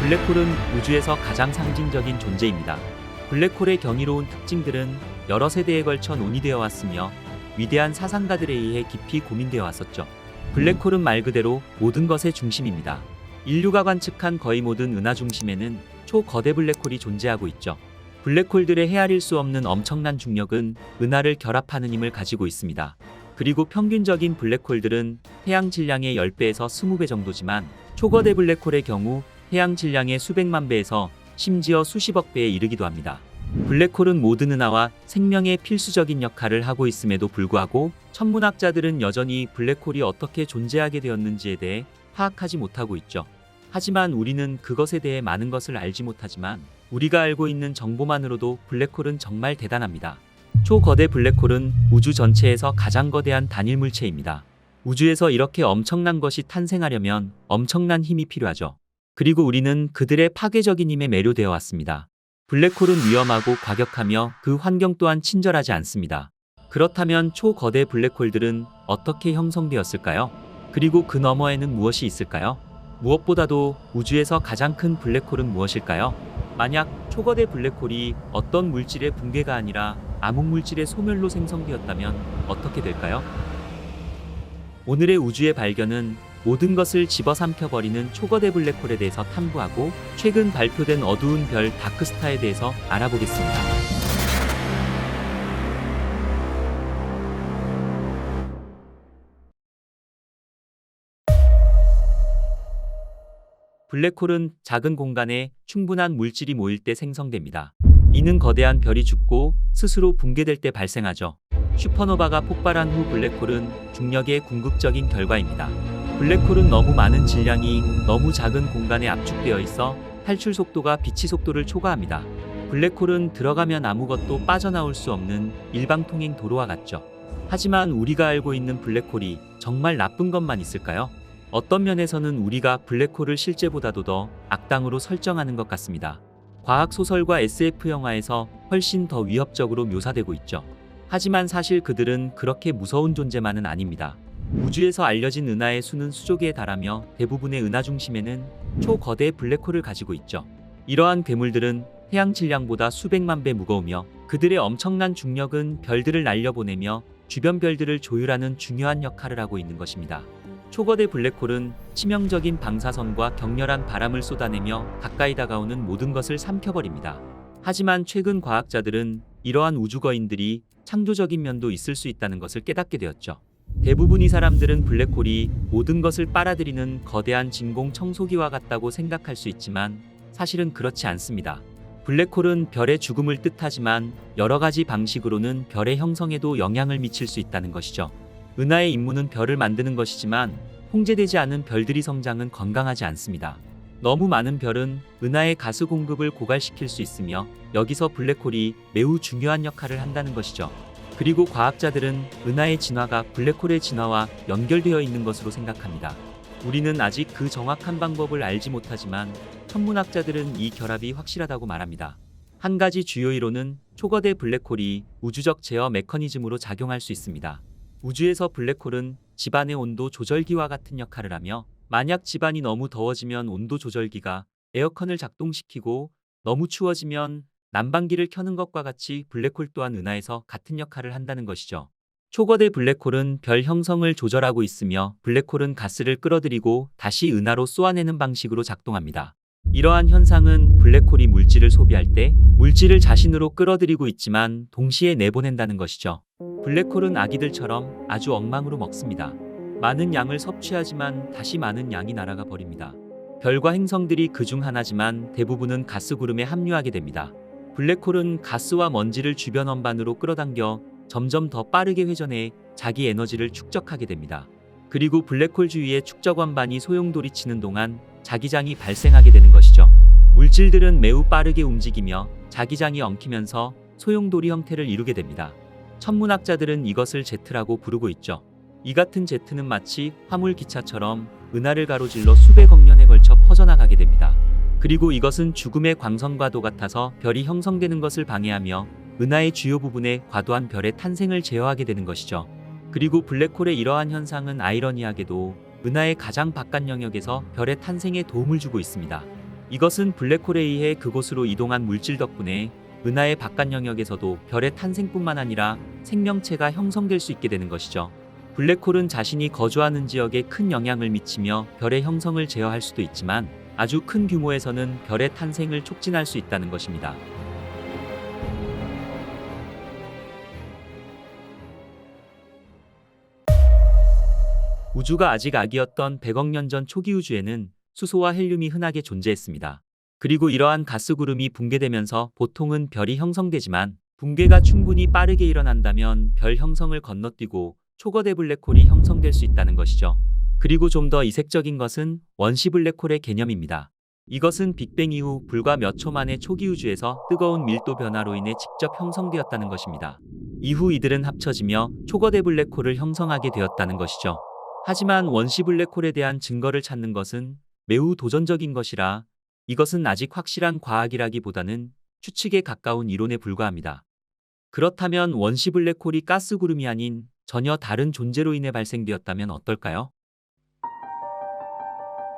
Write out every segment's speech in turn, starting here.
블랙홀은 우주에서 가장 상징적인 존재입니다. 블랙홀의 경이로운 특징들은 여러 세대에 걸쳐 논의되어 왔으며 위대한 사상가들에 의해 깊이 고민되어 왔었죠. 블랙홀은 말 그대로 모든 것의 중심입니다. 인류가 관측한 거의 모든 은하 중심에는 초거대 블랙홀이 존재하고 있죠. 블랙홀들의 헤아릴 수 없는 엄청난 중력은 은하를 결합하는 힘을 가지고 있습니다. 그리고 평균적인 블랙홀들은 태양 질량의 10배에서 20배 정도지만 초거대 블랙홀의 경우 태양 질량의 수백만 배에서 심지어 수십억 배에 이르기도 합니다. 블랙홀은 모든 은하와 생명의 필수적인 역할을 하고 있음에도 불구하고 천문학자들은 여전히 블랙홀이 어떻게 존재하게 되었는지에 대해 파악하지 못하고 있죠. 하지만 우리는 그것에 대해 많은 것을 알지 못하지만 우리가 알고 있는 정보만으로도 블랙홀은 정말 대단합니다. 초거대 블랙홀은 우주 전체에서 가장 거대한 단일 물체입니다. 우주에서 이렇게 엄청난 것이 탄생하려면 엄청난 힘이 필요하죠. 그리고 우리는 그들의 파괴적인 힘에 매료되어 왔습니다. 블랙홀은 위험하고 과격하며 그 환경 또한 친절하지 않습니다. 그렇다면 초거대 블랙홀들은 어떻게 형성되었을까요? 그리고 그 너머에는 무엇이 있을까요? 무엇보다도 우주에서 가장 큰 블랙홀은 무엇일까요? 만약 초거대 블랙홀이 어떤 물질의 붕괴가 아니라 암흑물질의 소멸로 생성되었다면 어떻게 될까요? 오늘의 우주의 발견은 모든 것을 집어삼켜버리는 초거대 블랙홀에 대해서 탐구하고 최근 발표된 어두운 별 다크스타에 대해서 알아보겠습니다. 블랙홀은 작은 공간에 충분한 물질이 모일 때 생성됩니다. 이는 거대한 별이 죽고 스스로 붕괴될 때 발생하죠. 슈퍼노바가 폭발한 후 블랙홀은 중력의 궁극적인 결과입니다. 블랙홀은 너무 많은 질량이 너무 작은 공간에 압축되어 있어 탈출 속도가 빛의 속도를 초과합니다. 블랙홀은 들어가면 아무것도 빠져나올 수 없는 일방통행 도로와 같죠. 하지만 우리가 알고 있는 블랙홀이 정말 나쁜 것만 있을까요? 어떤 면에서는 우리가 블랙홀을 실제보다도 더 악당으로 설정하는 것 같습니다. 과학소설과 SF 영화에서 훨씬 더 위협적으로 묘사되고 있죠. 하지만 사실 그들은 그렇게 무서운 존재만은 아닙니다. 우주에서 알려진 은하의 수는 수조 개에 달하며 대부분의 은하 중심에는 초거대 블랙홀을 가지고 있죠. 이러한 괴물들은 태양 질량보다 수백만 배 무거우며 그들의 엄청난 중력은 별들을 날려보내며 주변 별들을 조율하는 중요한 역할을 하고 있는 것입니다. 초거대 블랙홀은 치명적인 방사선과 격렬한 바람을 쏟아내며 가까이 다가오는 모든 것을 삼켜버립니다. 하지만 최근 과학자들은 이러한 우주거인들이 창조적인 면도 있을 수 있다는 것을 깨닫게 되었죠. 대부분의 사람들은 블랙홀이 모든 것을 빨아들이는 거대한 진공 청소기와 같다고 생각할 수 있지만 사실은 그렇지 않습니다. 블랙홀은 별의 죽음을 뜻하지만 여러 가지 방식으로는 별의 형성에도 영향을 미칠 수 있다는 것이죠. 은하의 임무는 별을 만드는 것이지만 통제되지 않은 별들의 성장은 건강하지 않습니다. 너무 많은 별은 은하의 가스 공급을 고갈시킬 수 있으며 여기서 블랙홀이 매우 중요한 역할을 한다는 것이죠. 그리고 과학자들은 은하의 진화가 블랙홀의 진화와 연결되어 있는 것으로 생각합니다. 우리는 아직 그 정확한 방법을 알지 못하지만 천문학자들은 이 결합이 확실하다고 말합니다. 한 가지 주요 이론은 초거대 블랙홀이 우주적 제어 메커니즘으로 작용할 수 있습니다. 우주에서 블랙홀은 집안의 온도 조절기와 같은 역할을 하며 만약 집안이 너무 더워지면 온도 조절기가 에어컨을 작동시키고 너무 추워지면 난방기를 켜는 것과 같이 블랙홀 또한 은하에서 같은 역할을 한다는 것이죠. 초거대 블랙홀은 별 형성을 조절하고 있으며 블랙홀은 가스를 끌어들이고 다시 은하로 쏘아내는 방식으로 작동합니다. 이러한 현상은 블랙홀이 물질을 소비할 때 물질을 자신으로 끌어들이고 있지만 동시에 내보낸다는 것이죠. 블랙홀은 아기들처럼 아주 엉망으로 먹습니다. 많은 양을 섭취하지만 다시 많은 양이 날아가 버립니다. 별과 행성들이 그중 하나지만 대부분은 가스 구름에 합류하게 됩니다. 블랙홀은 가스와 먼지를 주변 원반으로 끌어당겨 점점 더 빠르게 회전해 자기 에너지를 축적하게 됩니다. 그리고 블랙홀 주위의 축적 원반이 소용돌이치는 동안 자기장이 발생하게 되는 것이죠. 물질들은 매우 빠르게 움직이며 자기장이 엉키면서 소용돌이 형태를 이루게 됩니다. 천문학자들은 이것을 제트라고 부르고 있죠. 이 같은 제트는 마치 화물 기차처럼 은하를 가로질러 수백억 년에 걸쳐 퍼져나가게 됩니다. 그리고 이것은 죽음의 광선과도 같아서 별이 형성되는 것을 방해하며 은하의 주요 부분에 과도한 별의 탄생을 제어하게 되는 것이죠. 그리고 블랙홀의 이러한 현상은 아이러니하게도 은하의 가장 바깥 영역에서 별의 탄생에 도움을 주고 있습니다. 이것은 블랙홀에 의해 그곳으로 이동한 물질 덕분에 은하의 바깥 영역에서도 별의 탄생뿐만 아니라 생명체가 형성될 수 있게 되는 것이죠. 블랙홀은 자신이 거주하는 지역에 큰 영향을 미치며 별의 형성을 제어할 수도 있지만 아주 큰 규모에서는 별의 탄생을 촉진할 수 있다는 것입니다. 우주가 아직 아기였던 100억 년 전 초기 우주에는 수소와 헬륨이 흔하게 존재했습니다. 그리고 이러한 가스 구름이 붕괴되면서 보통은 별이 형성되지만 붕괴가 충분히 빠르게 일어난다면 별 형성을 건너뛰고 초거대 블랙홀이 형성될 수 있다는 것이죠. 그리고 좀 더 이색적인 것은 원시 블랙홀의 개념입니다. 이것은 빅뱅 이후 불과 몇 초 만에 초기 우주에서 뜨거운 밀도 변화로 인해 직접 형성되었다는 것입니다. 이후 이들은 합쳐지며 초거대 블랙홀을 형성하게 되었다는 것이죠. 하지만 원시 블랙홀에 대한 증거를 찾는 것은 매우 도전적인 것이라 이것은 아직 확실한 과학이라기보다는 추측에 가까운 이론에 불과합니다. 그렇다면 원시 블랙홀이 가스 구름이 아닌 전혀 다른 존재로 인해 발생되었다면 어떨까요?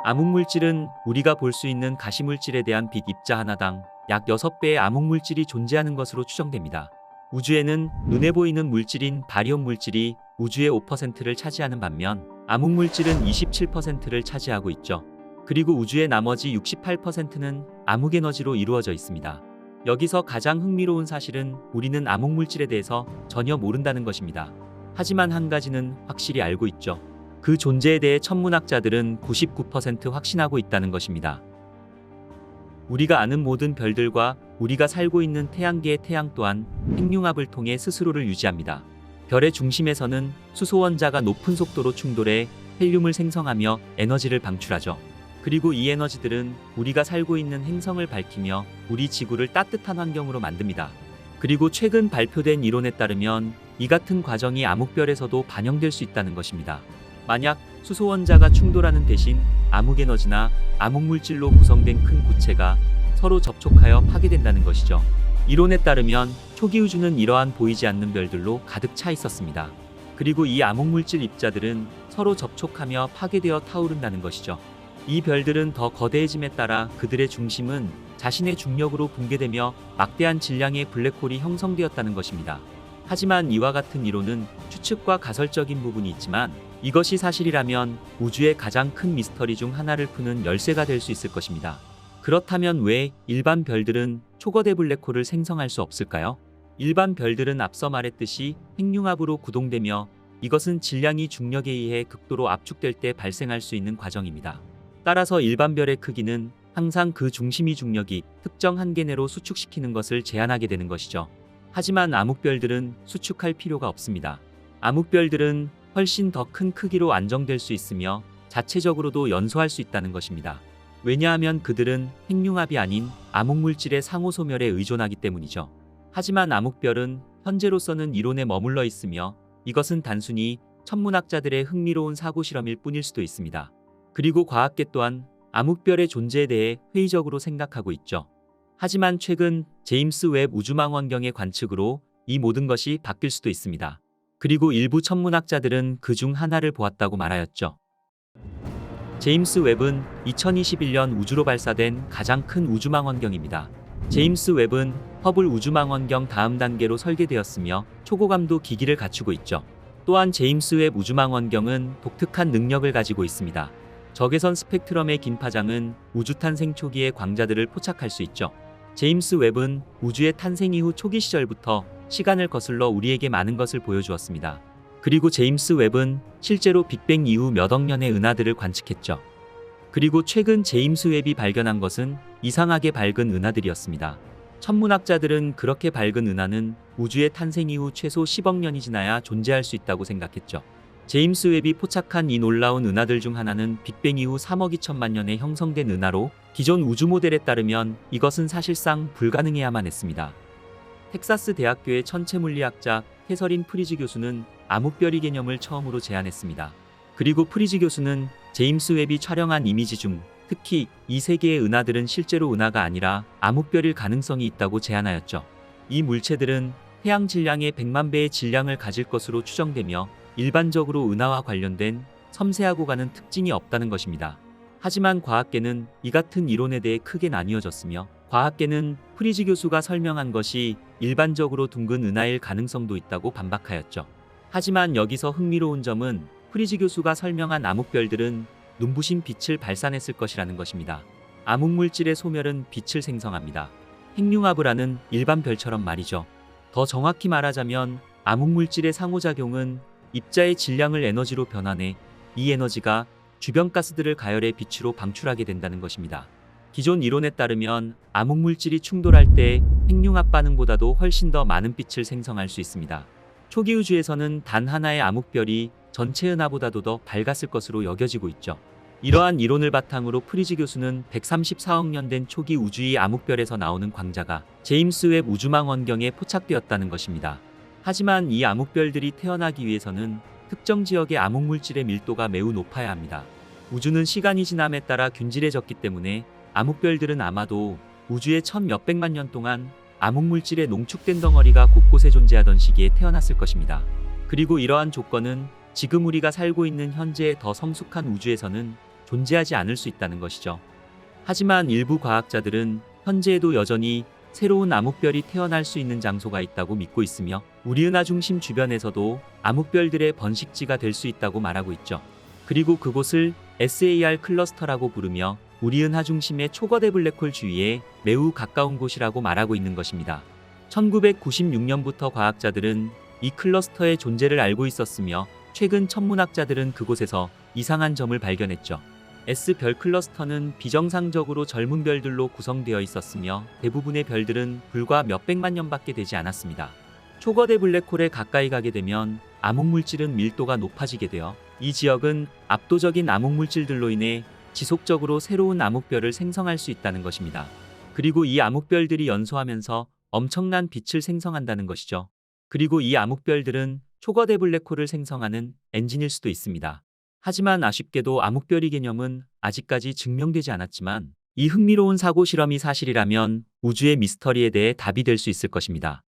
암흑물질은 우리가 볼 수 있는 가시물질에 대한 빛 입자 하나당 약 6배의 암흑물질이 존재하는 것으로 추정됩니다. 우주에는 눈에 보이는 물질인 바리온 물질이 우주의 5%를 차지하는 반면 암흑물질은 27%를 차지하고 있죠. 그리고 우주의 나머지 68%는 암흑에너지로 이루어져 있습니다. 여기서 가장 흥미로운 사실은 우리는 암흑물질에 대해서 전혀 모른다는 것입니다. 하지만 한 가지는 확실히 알고 있죠. 그 존재에 대해 천문학자들은 99% 확신하고 있다는 것입니다. 우리가 아는 모든 별들과 우리가 살고 있는 태양계의 태양 또한 핵융합을 통해 스스로를 유지합니다. 별의 중심에서는 수소 원자가 높은 속도로 충돌해 헬륨을 생성하며 에너지를 방출하죠. 그리고 이 에너지들은 우리가 살고 있는 행성을 밝히며 우리 지구를 따뜻한 환경으로 만듭니다. 그리고 최근 발표된 이론에 따르면 이 같은 과정이 암흑별에서도 반영될 수 있다는 것입니다. 만약 수소 원자가 충돌하는 대신 암흑에너지나 암흑물질로 구성된 큰 구체가 서로 접촉하여 파괴된다는 것이죠. 이론에 따르면 초기 우주는 이러한 보이지 않는 별들로 가득 차 있었습니다. 그리고 이 암흑물질 입자들은 서로 접촉하며 파괴되어 타오른다는 것이죠. 이 별들은 더 거대해짐에 따라 그들의 중심은 자신의 중력으로 붕괴되며 막대한 질량의 블랙홀이 형성되었다는 것입니다. 하지만 이와 같은 이론은 추측과 가설적인 부분이 있지만 이것이 사실이라면 우주의 가장 큰 미스터리 중 하나를 푸는 열쇠가 될 수 있을 것입니다. 그렇다면 왜 일반 별들은 초거대 블랙홀을 생성할 수 없을까요? 일반 별들은 앞서 말했듯이 핵융합으로 구동되며 이것은 질량이 중력에 의해 극도로 압축될 때 발생할 수 있는 과정입니다. 따라서 일반 별의 크기는 항상 그 중심이 중력이 특정 한계 내로 수축시키는 것을 제한하게 되는 것이죠. 하지만 암흑별들은 수축할 필요가 없습니다. 암흑별들은 훨씬 더 큰 크기로 안정될 수 있으며 자체적으로도 연소할 수 있다는 것입니다. 왜냐하면 그들은 핵융합이 아닌 암흑물질의 상호소멸에 의존하기 때문이죠. 하지만 암흑별은 현재로서는 이론에 머물러 있으며 이것은 단순히 천문학자들의 흥미로운 사고실험일 뿐일 수도 있습니다. 그리고 과학계 또한 암흑별의 존재에 대해 회의적으로 생각하고 있죠. 하지만 최근 제임스 웹 우주망원경의 관측으로 이 모든 것이 바뀔 수도 있습니다. 그리고 일부 천문학자들은 그 중 하나를 보았다고 말하였죠. 제임스 웹은 2021년 우주로 발사된 가장 큰 우주망원경입니다. 제임스 웹은 허블 우주망원경 다음 단계로 설계되었으며 초고감도 기기를 갖추고 있죠. 또한 제임스 웹 우주망원경은 독특한 능력을 가지고 있습니다. 적외선 스펙트럼의 긴 파장은 우주 탄생 초기의 광자들을 포착할 수 있죠. 제임스 웹은 우주의 탄생 이후 초기 시절부터 시간을 거슬러 우리에게 많은 것을 보여주었습니다. 그리고 제임스 웹은 실제로 빅뱅 이후 몇 억 년의 은하들을 관측했죠. 그리고 최근 제임스 웹이 발견한 것은 이상하게 밝은 은하들이었습니다. 천문학자들은 그렇게 밝은 은하는 우주의 탄생 이후 최소 10억 년이 지나야 존재할 수 있다고 생각했죠. 제임스 웹이 포착한 이 놀라운 은하들 중 하나는 빅뱅 이후 3억 2천만 년에 형성된 은하로 기존 우주 모델에 따르면 이것은 사실상 불가능해야만 했습니다. 텍사스 대학교의 천체물리학자 캐서린 프리즈 교수는 암흑별이 개념을 처음으로 제안했습니다. 그리고 프리즈 교수는 제임스 웹이 촬영한 이미지 중 특히 이 세 개의 은하들은 실제로 은하가 아니라 암흑별일 가능성이 있다고 제안하였죠. 이 물체들은 태양 질량의 100만 배의 질량을 가질 것으로 추정되며 일반적으로 은하와 관련된 섬세하고 가는 특징이 없다는 것입니다. 하지만 과학계는 이 같은 이론에 대해 크게 나뉘어졌으며, 과학계는 프리즈 교수가 설명한 것이 일반적으로 둥근 은하일 가능성도 있다고 반박하였죠. 하지만 여기서 흥미로운 점은 프리즈 교수가 설명한 암흑별들은 눈부신 빛을 발산했을 것이라는 것입니다. 암흑물질의 소멸은 빛을 생성합니다. 핵융합을 일반 별처럼 말이죠. 더 정확히 말하자면 암흑물질의 상호작용은 입자의 질량을 에너지로 변환해 이 에너지가 주변 가스들을 가열해 빛으로 방출하게 된다는 것입니다. 기존 이론에 따르면 암흑물질이 충돌할 때 핵융합 반응보다도 훨씬 더 많은 빛을 생성할 수 있습니다. 초기 우주에서는 단 하나의 암흑별이 전체 은하보다도 더 밝았을 것으로 여겨지고 있죠. 이러한 이론을 바탕으로 프리즈 교수는 134억 년 된 초기 우주의 암흑별에서 나오는 광자가 제임스 웹 우주망 원경에 포착되었다는 것입니다. 하지만 이 암흑별들이 태어나기 위해서는 특정 지역의 암흑물질의 밀도가 매우 높아야 합니다. 우주는 시간이 지남에 따라 균질해졌기 때문에 암흑별들은 아마도 우주의 천 몇백만 년 동안 암흑물질의 농축된 덩어리가 곳곳에 존재하던 시기에 태어났을 것입니다. 그리고 이러한 조건은 지금 우리가 살고 있는 현재의 더 성숙한 우주에서는 존재하지 않을 수 있다는 것이죠. 하지만 일부 과학자들은 현재에도 여전히 새로운 암흑별이 태어날 수 있는 장소가 있다고 믿고 있으며, 우리 은하 중심 주변에서도 암흑별들의 번식지가 될 수 있다고 말하고 있죠. 그리고 그곳을 SAR 클러스터라고 부르며 우리 은하 중심의 초거대 블랙홀 주위에 매우 가까운 곳이라고 말하고 있는 것입니다. 1996년부터 과학자들은 이 클러스터의 존재를 알고 있었으며, 최근 천문학자들은 그곳에서 이상한 점을 발견했죠. S별 클러스터는 비정상적으로 젊은 별들로 구성되어 있었으며, 대부분의 별들은 불과 몇백만 년밖에 되지 않았습니다. 초거대 블랙홀에 가까이 가게 되면 암흑물질은 밀도가 높아지게 되어 이 지역은 압도적인 암흑물질들로 인해 지속적으로 새로운 암흑별을 생성할 수 있다는 것입니다. 그리고 이 암흑별들이 연소하면서 엄청난 빛을 생성한다는 것이죠. 그리고 이 암흑별들은 초거대 블랙홀을 생성하는 엔진일 수도 있습니다. 하지만 아쉽게도 암흑별이 개념은 아직까지 증명되지 않았지만, 이 흥미로운 사고 실험이 사실이라면 우주의 미스터리에 대해 답이 될 수 있을 것입니다.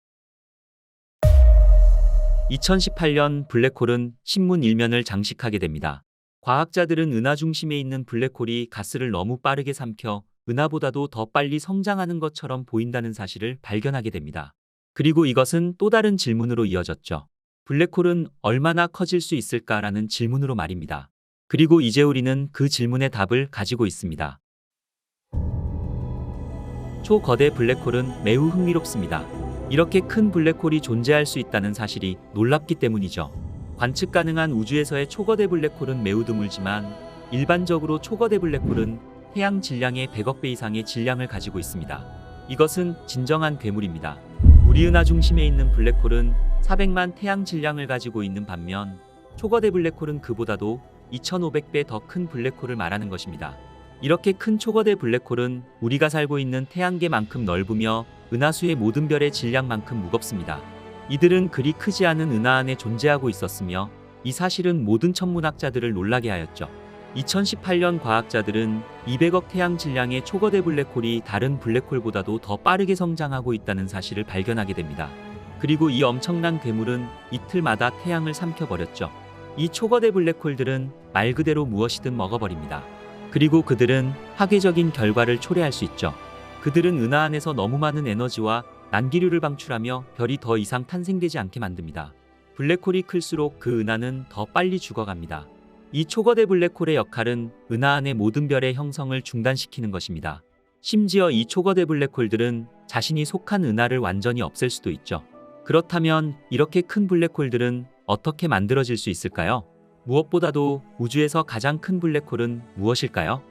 2018년 블랙홀은 신문 일면을 장식하게 됩니다. 과학자들은 은하 중심에 있는 블랙홀이 가스를 너무 빠르게 삼켜 은하보다도 더 빨리 성장하는 것처럼 보인다는 사실을 발견하게 됩니다. 그리고 이것은 또 다른 질문으로 이어졌죠. 블랙홀은 얼마나 커질 수 있을까라는 질문으로 말입니다. 그리고 이제 우리는 그 질문의 답을 가지고 있습니다. 초거대 블랙홀은 매우 흥미롭습니다. 이렇게 큰 블랙홀이 존재할 수 있다는 사실이 놀랍기 때문이죠. 관측 가능한 우주에서의 초거대 블랙홀은 매우 드물지만, 일반적으로 초거대 블랙홀은 태양 질량의 100억 배 이상의 질량을 가지고 있습니다. 이것은 진정한 괴물입니다. 우리 은하 중심에 있는 블랙홀은 400만 태양 질량을 가지고 있는 반면, 초거대 블랙홀은 그보다도 2500배 더 큰 블랙홀을 말하는 것입니다. 이렇게 큰 초거대 블랙홀은 우리가 살고 있는 태양계만큼 넓으며 은하수의 모든 별의 질량만큼 무겁습니다. 이들은 그리 크지 않은 은하 안에 존재하고 있었으며, 이 사실은 모든 천문학자들을 놀라게 하였죠. 2018년 과학자들은 200억 태양 질량의 초거대 블랙홀이 다른 블랙홀보다도 더 빠르게 성장하고 있다는 사실을 발견하게 됩니다. 그리고 이 엄청난 괴물은 이틀마다 태양을 삼켜버렸죠. 이 초거대 블랙홀들은 말 그대로 무엇이든 먹어버립니다. 그리고 그들은 파괴적인 결과를 초래할 수 있죠. 그들은 은하 안에서 너무 많은 에너지와 난기류를 방출하며 별이 더 이상 탄생되지 않게 만듭니다. 블랙홀이 클수록 그 은하는 더 빨리 죽어갑니다. 이 초거대 블랙홀의 역할은 은하 안의 모든 별의 형성을 중단시키는 것입니다. 심지어 이 초거대 블랙홀들은 자신이 속한 은하를 완전히 없앨 수도 있죠. 그렇다면 이렇게 큰 블랙홀들은 어떻게 만들어질 수 있을까요? 무엇보다도 우주에서 가장 큰 블랙홀은 무엇일까요?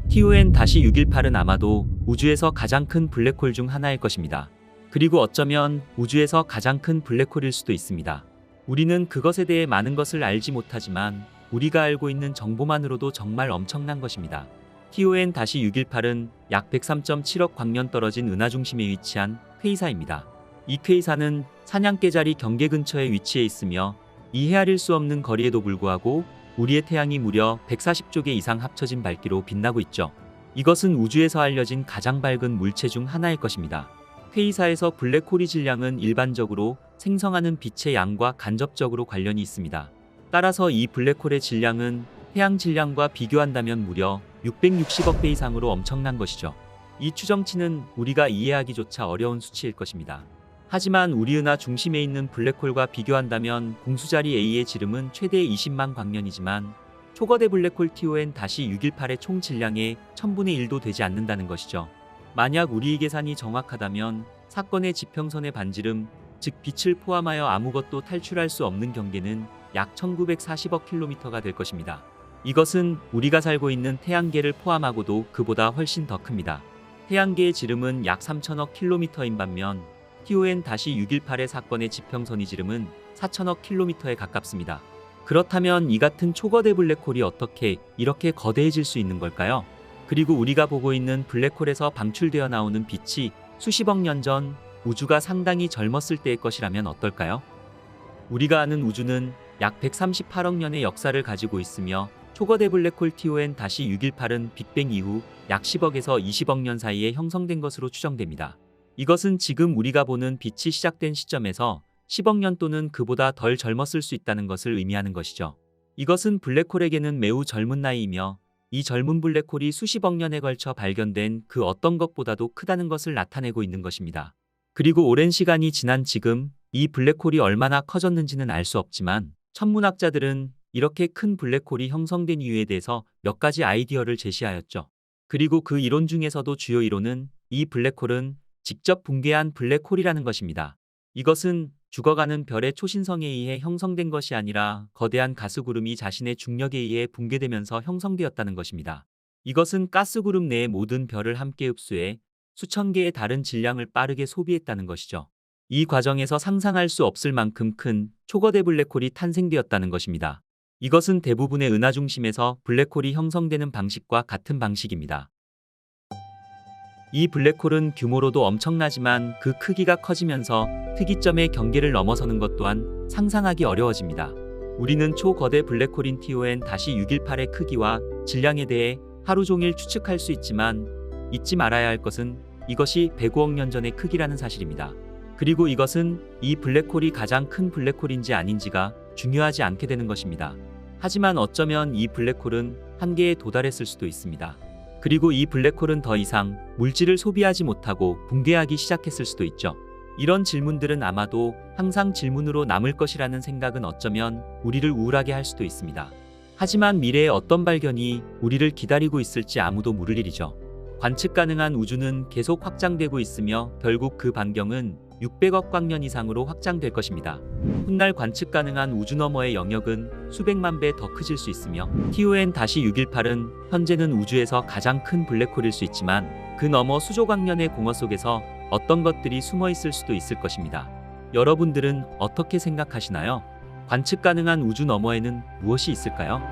TON-618은 아마도 우주에서 가장 큰 블랙홀 중 하나일 것입니다. 그리고 어쩌면 우주에서 가장 큰 블랙홀일 수도 있습니다. 우리는 그것에 대해 많은 것을 알지 못하지만, 우리가 알고 있는 정보만으로도 정말 엄청난 것입니다. TON-618은 약 103.7억 광년 떨어진 은하 중심에 위치한 퀘이사입니다. 이 퀘이사는 사냥개자리 경계 근처에 위치해 있으며, 이 헤아릴 수 없는 거리에도 불구하고 우리의 태양이 무려 140조 개 이상 합쳐진 밝기로 빛나고 있죠. 이것은 우주에서 알려진 가장 밝은 물체 중 하나일 것입니다. 퀘이사에서 블랙홀의 질량은 일반적으로 생성하는 빛의 양과 간접적으로 관련이 있습니다. 따라서 이 블랙홀의 질량은 태양 질량과 비교한다면 무려 660억 배 이상으로 엄청난 것이죠. 이 추정치는 우리가 이해하기조차 어려운 수치일 것입니다. 하지만 우리 은하 중심에 있는 블랙홀과 비교한다면 공수자리 A의 지름은 최대 20만 광년이지만 초거대 블랙홀 TON-618의 총 질량의 1000분의 1도 되지 않는다는 것이죠. 만약 우리의 계산이 정확하다면 사건의 지평선의 반지름, 즉 빛을 포함하여 아무것도 탈출할 수 없는 경계는 약 1940억 킬로미터가 될 것입니다. 이것은 우리가 살고 있는 태양계를 포함하고도 그보다 훨씬 더 큽니다. 태양계의 지름은 약 3000억 킬로미터인 반면 TON-618의 사건의 지평선의 지름은 4000억 킬로미터에 가깝습니다. 그렇다면 이 같은 초거대 블랙홀이 어떻게 이렇게 거대해질 수 있는 걸까요? 그리고 우리가 보고 있는 블랙홀에서 방출되어 나오는 빛이 수십억 년 전 우주가 상당히 젊었을 때의 것이라면 어떨까요? 우리가 아는 우주는 약 138억 년의 역사를 가지고 있으며 초거대 블랙홀 TON-618은 빅뱅 이후 약 10억에서 20억 년 사이에 형성된 것으로 추정됩니다. 이것은 지금 우리가 보는 빛이 시작된 시점에서 10억 년 또는 그보다 덜 젊었을 수 있다는 것을 의미하는 것이죠. 이것은 블랙홀에게는 매우 젊은 나이이며 이 젊은 블랙홀이 수십억 년에 걸쳐 발견된 그 어떤 것보다도 크다는 것을 나타내고 있는 것입니다. 그리고 오랜 시간이 지난 지금 이 블랙홀이 얼마나 커졌는지는 알 수 없지만 천문학자들은 이렇게 큰 블랙홀이 형성된 이유에 대해서 몇 가지 아이디어를 제시하였죠. 그리고 그 이론 중에서도 주요 이론은 이 블랙홀은 직접 붕괴한 블랙홀이라는 것입니다. 이것은 죽어가는 별의 초신성에 의해 형성된 것이 아니라 거대한 가스구름이 자신의 중력에 의해 붕괴되면서 형성되었다는 것입니다. 이것은 가스구름 내의 모든 별을 함께 흡수해 수천 개의 다른 질량을 빠르게 소비했다는 것이죠. 이 과정에서 상상할 수 없을 만큼 큰 초거대 블랙홀이 탄생되었다는 것입니다. 이것은 대부분의 은하 중심에서 블랙홀이 형성되는 방식과 같은 방식입니다. 이 블랙홀은 규모로도 엄청나지만 그 크기가 커지면서 특이점의 경계를 넘어서는 것 또한 상상하기 어려워집니다. 우리는 초거대 블랙홀인 TON-618의 크기와 질량에 대해 하루 종일 추측할 수 있지만 잊지 말아야 할 것은 이것이 105억 년 전의 크기라는 사실입니다. 그리고 이것은 이 블랙홀이 가장 큰 블랙홀인지 아닌지가 중요하지 않게 되는 것입니다. 하지만 어쩌면 이 블랙홀은 한계에 도달했을 수도 있습니다. 그리고 이 블랙홀은 더 이상 물질을 소비하지 못하고 붕괴하기 시작했을 수도 있죠. 이런 질문들은 아마도 항상 질문으로 남을 것이라는 생각은 어쩌면 우리를 우울하게 할 수도 있습니다. 하지만 미래의 어떤 발견이 우리를 기다리고 있을지 아무도 모를 일이죠. 관측 가능한 우주는 계속 확장되고 있으며 결국 그 반경은 600억 광년 이상으로 확장될 것입니다. 훗날 관측 가능한 우주 너머의 영역은 수백만 배 더 커질 수 있으며 TON-618은 현재는 우주에서 가장 큰 블랙홀일 수 있지만 그 너머 수조 광년의 공허 속에서 어떤 것들이 숨어 있을 수도 있을 것입니다. 여러분들은 어떻게 생각하시나요? 관측 가능한 우주 너머에는 무엇이 있을까요?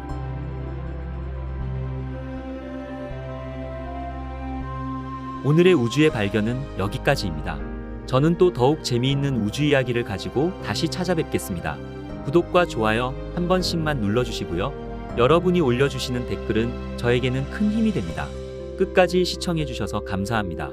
오늘의 우주의 발견은 여기까지입니다. 저는 또 더욱 재미있는 우주 이야기를 가지고 다시 찾아뵙겠습니다. 구독과 좋아요 한 번씩만 눌러주시고요. 여러분이 올려주시는 댓글은 저에게는 큰 힘이 됩니다. 끝까지 시청해주셔서 감사합니다.